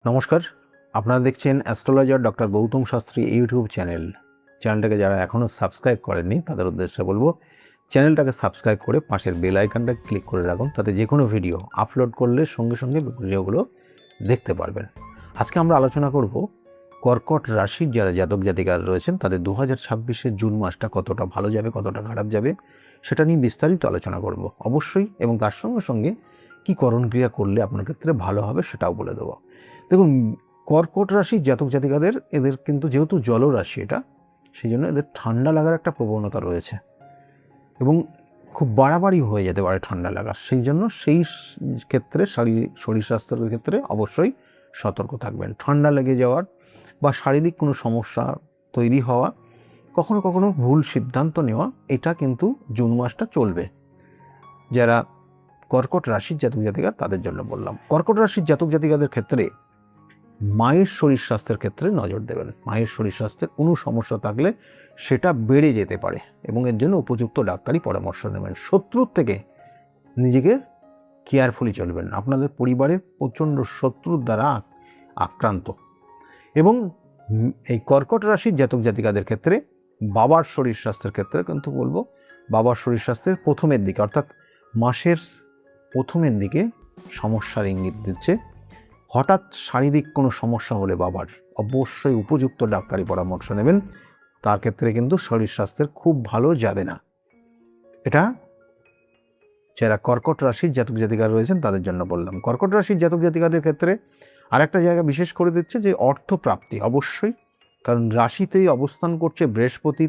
নমস্কার, আপনারা দেখছেন astrologer doctor Gautam Shastri YouTube চ্যানেলটাকে যারা এখনও সাবস্ক্রাইব করেননি তাদের উদ্দেশ্যে বলবো চ্যানেলটাকে সাবস্ক্রাইব করে পাশের বেল আইকনটা ক্লিক করে রাখুন, তাতে যে কোনো ভিডিও আপলোড করলে সঙ্গে সঙ্গে ভিডিওগুলো দেখতে পারবেন। আজকে আমরা আলোচনা করব কর্কট রাশির যারা জাতক জাতিকারা রয়েছেন তাদের 2026-এর জুন মাসটা কতটা ভালো যাবে, কতটা খারাপ যাবে সেটা নিয়ে বিস্তারিত আলোচনা করব অবশ্যই, এবং তার সঙ্গে সঙ্গে কী করণক্রিয়া করলে আপনার ক্ষেত্রে ভালো হবে সেটাও বলে দেবো। দেখুন, কর্কট রাশির জাতক জাতিকাদের এদের কিন্তু যেহেতু জলরাশি এটা, সেই জন্য এদের ঠান্ডা লাগার একটা প্রবণতা রয়েছে এবং খুব বাড়াবাড়ি হয়ে যেতে পারে ঠান্ডা লাগার। সেই জন্য সেই ক্ষেত্রে শরীর স্বাস্থ্যের ক্ষেত্রে অবশ্যই সতর্ক থাকবেন। ঠান্ডা লেগে যাওয়ার বা শারীরিক কোনো সমস্যা তৈরি হওয়া, কখনো কখনো ভুল সিদ্ধান্ত নেওয়া, এটা কিন্তু জুন মাসটা চলবে। যারা কর্কট রাশির জাতক জাতিকা তাদের জন্য বললাম। কর্কট রাশির জাতক জাতিকাদের ক্ষেত্রে মায়ের শরীর স্বাস্থ্যের ক্ষেত্রে নজর দেবেন। মায়ের শরীর স্বাস্থ্যের কোনো সমস্যা থাকলে সেটা বেড়ে যেতে পারে এবং এর জন্য উপযুক্ত ডাক্তারি পরামর্শ নেবেন। শত্রুর থেকে নিজেকে কেয়ারফুলি চলবেন। আপনাদের পরিবারের প্রচণ্ড শত্রুর দ্বারা আক্রান্ত। এবং এই কর্কট রাশির জাতক জাতিকাদের ক্ষেত্রে বাবার শরীর স্বাস্থ্যের ক্ষেত্রে কিন্তু বলবো, বাবার শরীর স্বাস্থ্যের প্রথমের দিকে অর্থাৎ মাসের প্রথমের দিকে সমস্যার ইঙ্গিত দিচ্ছে। হঠাৎ শারীরিক কোনো সমস্যা হলে বাবার অবশ্যই উপযুক্ত ডাক্তারি পরামর্শ নেবেন। তার ক্ষেত্রে কিন্তু শরীর স্বাস্থ্যের খুব ভালো যাবে না। এটা যারা কর্কট রাশির জাতক জাতিকারা রয়েছেন তাদের জন্য বললাম। কর্কট রাশির জাতক জাতিকাদের ক্ষেত্রে আরেকটা জায়গা বিশেষ করে দিচ্ছে যে অর্থপ্রাপ্তি অবশ্যই, কারণ রাশিতেই অবস্থান করছে বৃহস্পতি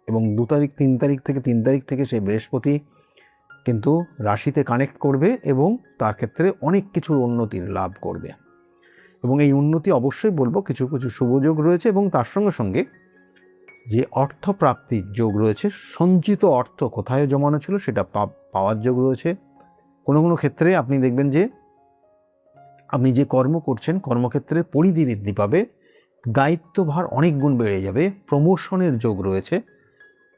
এবং 2 তারিখ 3 তারিখ থেকে সেই বৃহস্পতি কিন্তু রাশিতে কানেক্ট করবে এবং তার ক্ষেত্রে অনেক কিছু উন্নতির লাভ করবে। এবং এই উন্নতি অবশ্যই বলবো কিছু কিছু শুভযোগ রয়েছে এবং তার সঙ্গে সঙ্গে যে অর্থপ্রাপ্তির যোগ রয়েছে, সঞ্চিত অর্থ কোথায় জমানো ছিল সেটা পাওয়ার যোগ রয়েছে। কোনো কোনো ক্ষেত্রে আপনি দেখবেন যে আপনি যে কর্ম করছেন কর্মক্ষেত্রে পরিধি বৃদ্ধি পাবে, দায়িত্বভার অনেক গুণ বেড়ে যাবে, প্রমোশনের যোগ রয়েছে।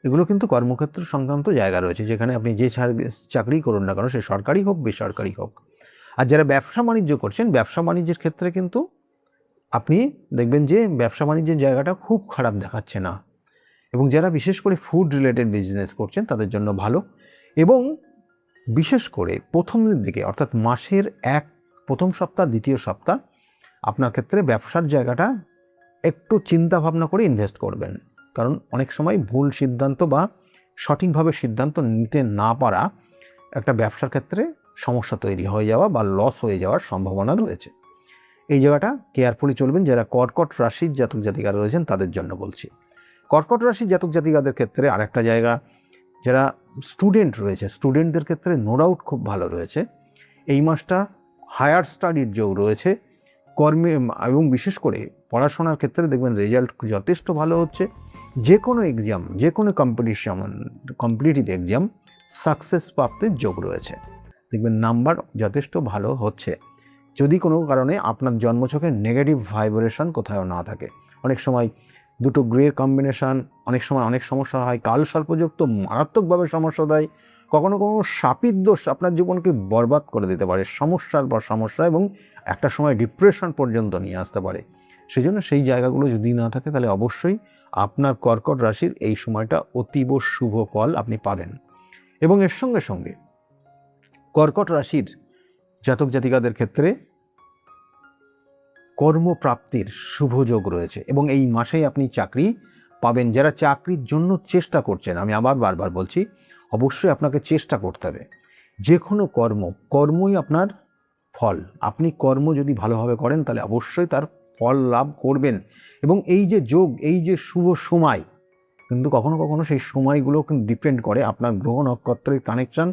এগুলো কিন্তু কর্মক্ষেত্র সংক্রান্ত জায়গা রয়েছে, যেখানে আপনি যে চাকরি করুন না কেন, সে সরকারি হোক বেসরকারি হোক। আর যারা ব্যবসা বাণিজ্য করছেন, ব্যবসা বাণিজ্যের ক্ষেত্রে কিন্তু আপনি দেখবেন যে ব্যবসা বাণিজ্যের জায়গাটা খুব খারাপ দেখাচ্ছে না। এবং যারা বিশেষ করে ফুড রিলেটেড বিজনেস করছেন তাদের জন্য ভালো। এবং বিশেষ করে প্রথমের দিকে অর্থাৎ মাসের প্রথম সপ্তাহ দ্বিতীয় সপ্তাহ আপনার ক্ষেত্রে ব্যবসার জায়গাটা একটু চিন্তা ভাবনা করে ইনভেস্ট করবেন, কারণ অনেক সময় ভুল সিদ্ধান্ত বা সঠিকভাবে সিদ্ধান্ত নিতে না পারা একটা ব্যবসার ক্ষেত্রে সমস্যা তৈরি হয়ে যাওয়া বা লস হয়ে যাওয়ার সম্ভাবনা রয়েছে। এই জায়গাটা কেয়ারফুলি চলবেন। যারা কর্কট রাশির জাতক জাতিকারা রয়েছেন তাদের জন্য বলছি। কর্কট রাশির জাতক জাতিকাদের ক্ষেত্রে আরেকটা জায়গা, যারা স্টুডেন্ট রয়েছে স্টুডেন্টদের ক্ষেত্রে নো ডাউট খুব ভালো রয়েছে। এই মাসটা হায়ার স্টাডির যোগ রয়েছে কর্মে, এবং বিশেষ করে পড়াশোনার ক্ষেত্রে দেখবেন রেজাল্ট যথেষ্ট ভালো হচ্ছে। যে কোনো এক্সাম, যে কোনো কম্পিটিটিভ এক্সাম সাকসেস প্রাপ্তির যোগ রয়েছে। দেখবেন নাম্বার যথেষ্ট ভালো হচ্ছে, যদি কোনো কারণে আপনার জন্মছকের নেগেটিভ ভাইব্রেশন কোথাও না থাকে। অনেক সময় দুটো গ্রের কম্বিনেশান, অনেক সময় অনেক সমস্যা হয়, কাল সর্পযোগ তো মারাত্মকভাবে সমস্যা দেয়। কখনো কখনো শাপির দোষ আপনার জীবনকে বরবাদ করে দিতে পারে, সমস্যার পর সমস্যা, এবং একটা সময় ডিপ্রেশন পর্যন্ত নিয়ে আসতে পারে। সেই জন্য সেই জায়গাগুলো যদি না থাকে তাহলে অবশ্যই আপনার কর্কট রাশির এই সময়টা অতীব শুভ ফল আপনি পাবেন। এবং এর সঙ্গে সঙ্গে কর্কট রাশির জাতক জাতিকাদের ক্ষেত্রে কর্মপ্রাপ্তির শুভযোগ রয়েছে এবং এই মাসেই আপনি চাকরি পাবেন। যারা চাকরির জন্য চেষ্টা করছেন, আমি বারবার বলছি, অবশ্যই আপনাকে চেষ্টা করতে হবে। যে কোনো কর্মই আপনার ফল। আপনি কর্ম যদি ভালোভাবে করেন তাহলে অবশ্যই তার ফল লাভ করবেন। এবং এই যে যোগ, এই যে শুভ সময়, কিন্তু কখনো কখনো সেই সময়গুলো কিন্তু ডিপেন্ড করে আপনার গ্রহ নক্ষত্রের কানেকশন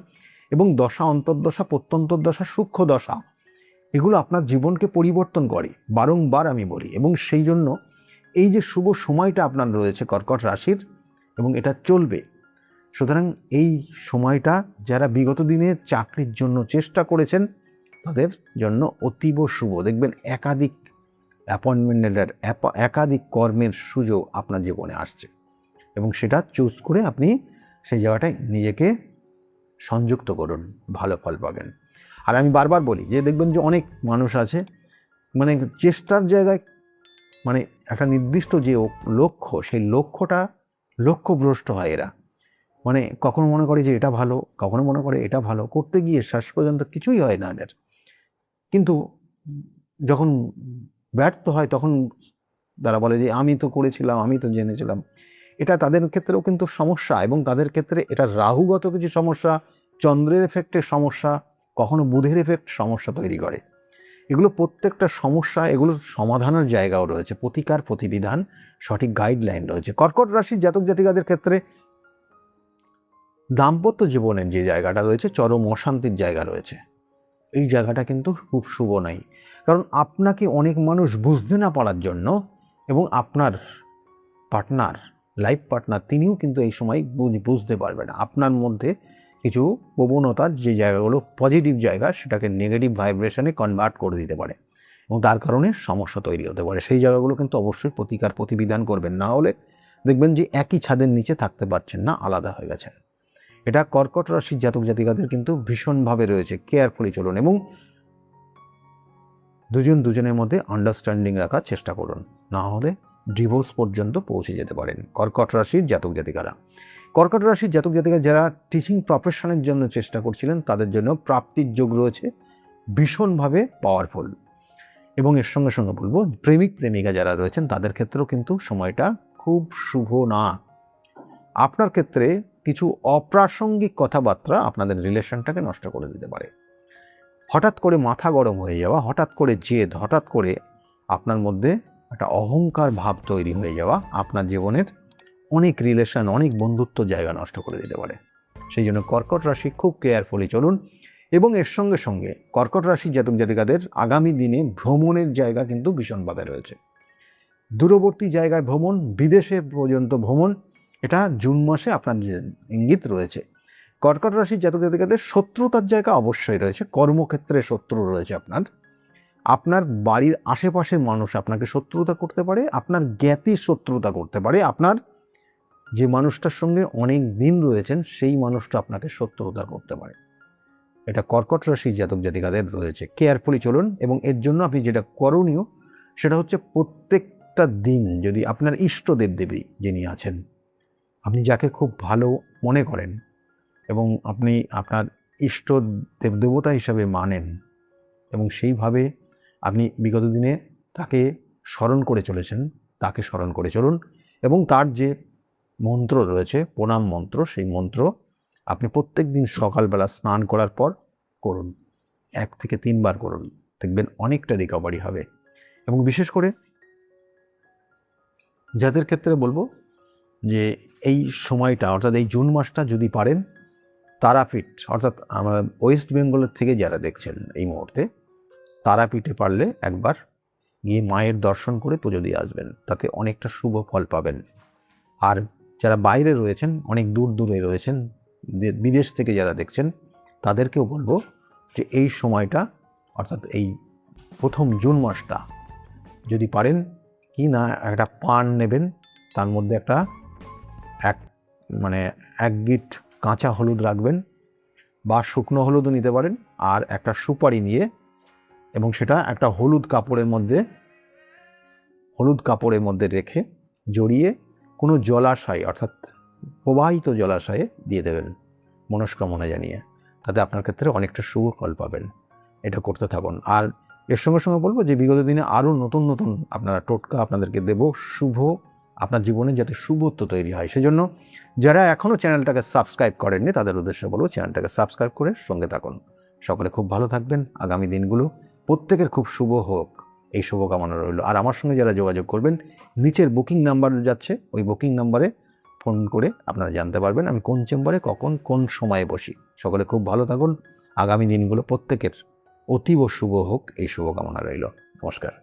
এবং দশা, অন্তর্দশা, প্রত্যন্তর্দশা, সূক্ষ্ম দশা, এগুলো আপনার জীবনকে পরিবর্তন করে, বারংবার আমি বলি। এবং সেই জন্য এই যে শুভ সময়টা আপনার রয়েছে কর্কট রাশির, এবং এটা চলবে। সুতরাং এই সময়টা যারা বিগত দিনে চাকরির জন্য চেষ্টা করেছেন তাদের জন্য অতীব শুভ। দেখবেন একাধিক অ্যাপয়েন্টমেন্টের, একাধিক কর্মের সুযোগ আপনার জীবনে আসছে এবং সেটা চুজ করে আপনি সেই জায়গাটায় নিজেকে সংযুক্ত করুন, ভালো ফল পাবেন। আর আমি বারবার বলি যে দেখবেন যে অনেক মানুষ আছে মানে চেষ্টার জায়গায় মানে একটা নির্দিষ্ট যে লক্ষ্য, সেই লক্ষ্যভ্রষ্ট হয় এরা। মানে কখনো মনে করে যে এটা ভালো, কখনো মনে করে এটা ভালো, করতে গিয়ে শেষ পর্যন্ত কিছুই হয় না এদের। কিন্তু যখন ব্যর্থ হয় তখন তারা বলে যে আমি তো করেছিলাম, আমি তো জেনেছিলাম। এটা তাদের ক্ষেত্রেও কিন্তু সমস্যা, এবং তাদের ক্ষেত্রে এটা রাহুগত কিছু সমস্যা, চন্দ্রের এফেক্টের সমস্যা, কখনো বুধের এফেক্ট সমস্যা তৈরি করে। এগুলো প্রত্যেকটা সমস্যা, এগুলোর সমাধানের জায়গাও রয়েছে, প্রতিকার প্রতিবিধান, সঠিক গাইডলাইন রয়েছে। কর্কট রাশির জাতক জাতিকাদের ক্ষেত্রে দাম্পত্য জীবনের যে জায়গাটা রয়েছে, চরম অশান্তির জায়গা রয়েছে। এই জায়গাটা কিন্তু খুব শুভ নাই, কারণ আপনাকে অনেক মানুষ বুঝতে না পারার জন্য, এবং আপনার পার্টনার, লাইফ পার্টনার, তিনিও কিন্তু এই সময় বুঝতে পারবে না। আপনার মধ্যে কিছু প্রবণতার যে জায়গাগুলো পজিটিভ জায়গা, সেটাকে নেগেটিভ ভাইব্রেশনে কনভার্ট করে দিতে পারে, এবং তার কারণে সমস্যা তৈরি হতে পারে। সেই জায়গাগুলো কিন্তু অবশ্যই প্রতিকার প্রতিবিধান করবেন, না হলে দেখবেন যে একই ছাদের নিচে থাকতে পারছেন না, আলাদা হয়ে গেছেন। এটা কর্কট রাশির জাতক জাতিকাদের কিন্তু ভীষণভাবে রয়েছে। কেয়ারফুলি চলুন, এবং দুজনের মধ্যে আন্ডারস্ট্যান্ডিং রাখার চেষ্টা করুন, না হলে ডিভোর্স পর্যন্ত পৌঁছে যেতে পারেন কর্কট রাশির জাতক জাতিকারা। কর্কট রাশির জাতক জাতিকা যারা টিচিং প্রফেশনের জন্য চেষ্টা করছিলেন, তাদের জন্য প্রাপ্তির যোগ রয়েছে ভীষণভাবে পাওয়ারফুল। এবং এর সঙ্গে সঙ্গে বলবো, প্রেমিক প্রেমিকা যারা রয়েছেন তাদের ক্ষেত্রেও কিন্তু সময়টা খুব শুভ না। আপনার ক্ষেত্রে কিছু অপ্রাসঙ্গিক কথাবার্তা আপনাদের রিলেশনটাকে নষ্ট করে দিতে পারে। হঠাৎ করে মাথা গরম হয়ে যাওয়া, হঠাৎ করে জেদ, হঠাৎ করে আপনার মধ্যে একটা অহংকার ভাব তৈরি হয়ে যাওয়া আপনার জীবনের অনেক রিলেশন, অনেক বন্ধুত্ব জায়গা নষ্ট করে দিতে পারে। সেই জন্য কর্কট রাশি খুব কেয়ারফুলি চলুন। এবং এর সঙ্গে সঙ্গে কর্কট রাশির জাতক জাতিকাদের আগামী দিনে ভ্রমণের জায়গা কিন্তু ভীষণভাবে রয়েছে। দূরবর্তী জায়গায় ভ্রমণ, বিদেশে পর্যন্ত ভ্রমণ, এটা জুন মাসে আপনার ইঙ্গিত রয়েছে। কর্কট রাশির জাতক জাতিকাদের শত্রুতার জায়গা অবশ্যই রয়েছে। কর্মক্ষেত্রে শত্রু রয়েছে আপনার বাড়ির আশেপাশের মানুষ আপনাকে শত্রুতা করতে পারে, আপনার জ্ঞাতি শত্রুতা করতে পারে, আপনার যে মানুষটার সঙ্গে অনেক দিন রয়েছেন সেই মানুষটা আপনাকে শত্রুতা করতে পারে। এটা কর্কট রাশির জাতক জাতিকাদের রয়েছে। কেয়ারফুলি চলুন, এবং এর জন্য আপনি যেটা করণীয় সেটা হচ্ছে প্রত্যেকটা দিন যদি আপনার ইষ্ট দেবদেবী যিনি আছেন, আপনি যাকে খুব ভালো মনে করেন এবং আপনি আপনার ইষ্ট দেবদেবতা হিসাবে মানেন, এবং সেইভাবে আপনি বিগত দিনে তাকে স্মরণ করে চলেছেন, তাকে স্মরণ করে চলুন। এবং তার যে মন্ত্র রয়েছে, প্রণাম মন্ত্র, সেই মন্ত্র আপনি প্রত্যেক দিন সকালবেলা স্নান করার পর করুন, 1 থেকে 3 বার করুন, দেখবেন অনেকটা রিকভারি হবে। এবং বিশেষ করে যাদের ক্ষেত্রে বলবো যে এই সময়টা, অর্থাৎ এই জুন মাসটা যদি পারেন, তারাপীঠ, অর্থাৎ আমরা ওয়েস্ট বেঙ্গলের থেকে যারা দেখছেন এই মুহূর্তে, তারাপীঠে পারলে একবার গিয়ে মায়ের দর্শন করে পুজো দিয়ে আসবেন, তাতে অনেকটা শুভ ফল পাবেন। আর যারা বাইরে রয়েছেন, অনেক দূরে রয়েছেন, বিদেশ থেকে যারা দেখছেন, তাদেরকেও বলবো যে এই সময়টা, অর্থাৎ এই প্রথম জুন মাসটা যদি পারেন কি না, একটা পান নেবেন, তার মধ্যে এক গিট কাঁচা হলুদ রাখবেন, বা শুকনো হলুদও নিতে পারেন, আর একটা সুপারি নিয়ে, এবং সেটা একটা হলুদ কাপড়ের মধ্যে রেখে জড়িয়ে কোনো জলাশয়, অর্থাৎ প্রবাহিত জলাশয়ে দিয়ে দেবেন মনস্কামনা জানিয়ে, তাতে আপনার ক্ষেত্রে অনেকটা শুভ ফল পাবেন। এটা করতে থাকুন। আর এর সঙ্গে সঙ্গে বলবো যে বিগত দিনে আরও নতুন নতুন আপনারা টোটকা আপনাদেরকে দেব, শুভ, আপনার জীবনে যাতে শুভত্ব তৈরি হয়। সেজন্য যারা এখনও চ্যানেলটাকে সাবস্ক্রাইব করেননি তাদের উদ্দেশ্যে বলবো, চ্যানেলটাকে সাবস্ক্রাইব করে সঙ্গে থাকুন। সকলে খুব ভালো থাকবেন। আগামী দিনগুলো প্রত্যেকের খুব শুভ হোক, এই শুভকামনা রইল। আর আমার সঙ্গে যারা যোগাযোগ করবেন, নিচের বুকিং নাম্বার যাচ্ছে, ওই বুকিং নাম্বারে ফোন করে আপনারা জানতে পারবেন আমি কোন চেম্বারে কখন কোন সময়ে বসি। সকলে খুব ভালো থাকুন। আগামী দিনগুলো প্রত্যেকের অতীব শুভ হোক, এই শুভকামনা রইল। নমস্কার।